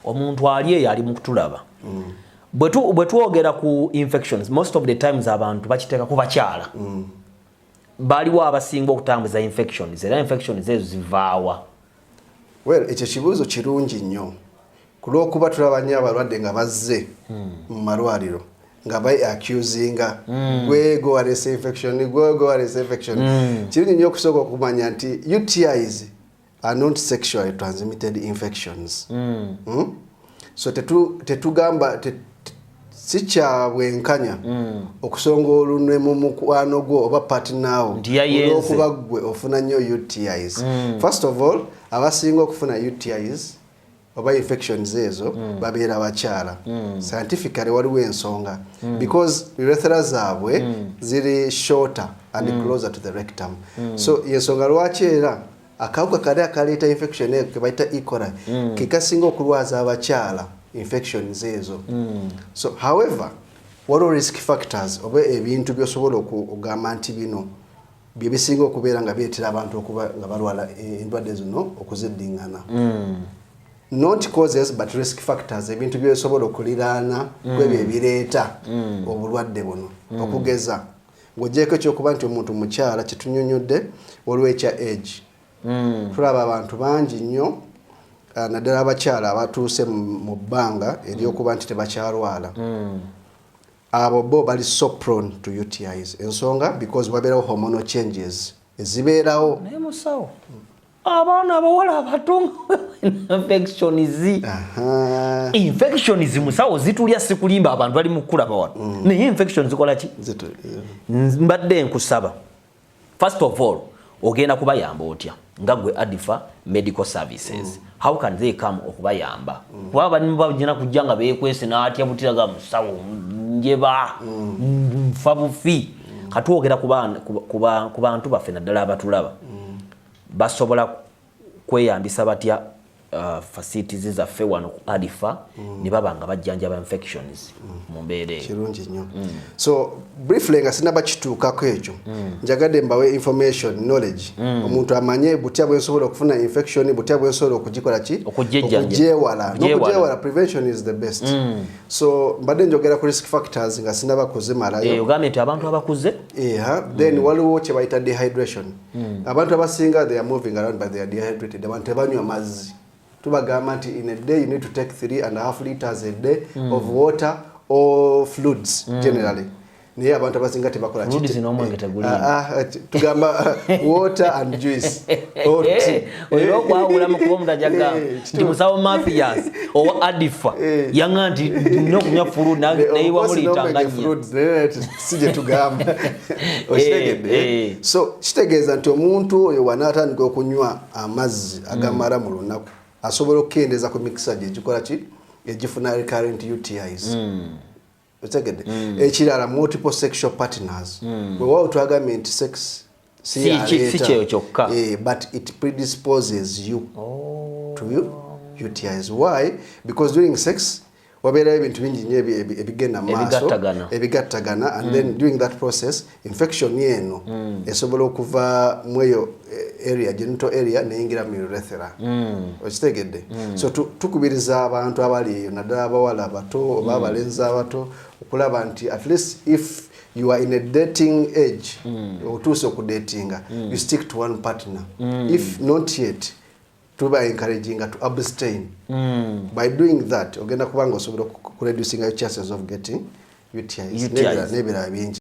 Omuntu ali yali mukutulaba bwe tuogera ku infections most of the times abantu bakiteka ku bakyala baliwo abasinga okutambuza infections era infections ezo zivaawa. Well, ekyo kibuuzo kirungi nnyo kulw'okuba tulaba nnyo abalwadde nga bazze mu malwaliro nga accusinga gwego walese infection kirungi nnyo okusooka okumanya nti UTIs are not sexually transmitted infections. So tetugamba sikyabwenkanya okusonga olunwe mu mukwano gwo oba partner wo olw'okuba gwe ofuna nnyo UTIs. First of all, abasinga okufuna UTIs oba infections ezo babeera bakyala. Scientifically waliwo ensonga because urethra zaabwe ziri shorter and closer to the rectum. So yensonga lwaki era akawuka kali akaleeta infection eyo ke bayita E. coli ke kasinga okulwaza abakyala infections ezo. So however, waliwo risk factors oba ebintu byosobola okugamba nti bino bye bisinga okubeera nga bireetera abantu okuba nga balwala endwadde zino okuziddingana. Not causes but risk factors, ebintu byosobola okuliraana kwebyo ebireeta obulwadde buno. Okugeza ng'ogyeko ekyokuba nti omuntu mukyala kyetunyonyodde waliwo ekya age. Tulaba abantu bangi nnyo naddala abakyala abatuuse mu bbanga ery'okuba nti tebakyalwala. Abo bo bali so prone to UTIs. Ensonga because wabeerawo hormonal changes ezibeerawo. Naye musawo abaana abawala abato infections musawo zitulya sikulimba abantu bali mu kkulaba wano. Naye infections zikola ki? Mbadde nkusaba first of all ogenda kubayamba otya nga gwe Adifa medical services. How can they come okubayamba? Kuba bali bagenda kujja nga beekwese n'atya butiraga musawo njeba mfabufi katuogera ku bantu baffe naddala abatulaba basobola kweyambisa batya facilities zaffe wano ku Adifa ne baba nga bajjanjaba infections mu mbeera eyo. Kirungi nnyo. So briefly nga sinaba kituukako ekyo njagadde mbawe information knowledge omuntu amanye butya bwensobola okufuna infection butya bwensobola okugikola ki okugyewala. N'okugyewala prevention is the best. So mbadde njogera ku risk factors nga sinaba kuzimalayo. Ogambye nti abantu abakuze then waliwo kye bayita dehydration. Abantu abasinga they are moving around but they are dehydrated. Abantu tebanywa mazzi. Tubagamba nti in a day you need to take 3.5 liters a day of water or fluids generally. Naye abantu abasinga tebakola kiti. Fluids n'omwenge tegulimba. Tugamba water and juice. Oyo okwawula mu kuba omuntu ajaga nti musawo mafias owa Adifa yanga nti n'okunywa fluid nayiwa muli tanganya. Sije tugamba. Okitegedde. So kitegeeza nti omuntu oyo wanaatandika okunywa amazzi agamala mu lunaku asobola okukendeza ku mixer gye gikola ki egifuna recurrent UTIs. Otegedde ekirala multiple sexual partners wewa otwagambye nti sex si kyeyo kyokka but it predisposes you to UTIs. Why? Because during sex wabeerayo ebintu bingi nnyo ebigenda maaso ebigattagana and then during that process infection yeno esobola okuva mweyo area genital area neyingira mu urethra. Okitegedde. So tukubiriza abantu abali eyo naddala abawala abato oba abalenzi abato okulaba nti at least if you are in a dating age otuuse okudatinga you stick to one partner. If not yet tuba encouraging to abstain. By doing that ogenda kubanga osobola ku reducing your chances of getting UTIs. Nebira bingi.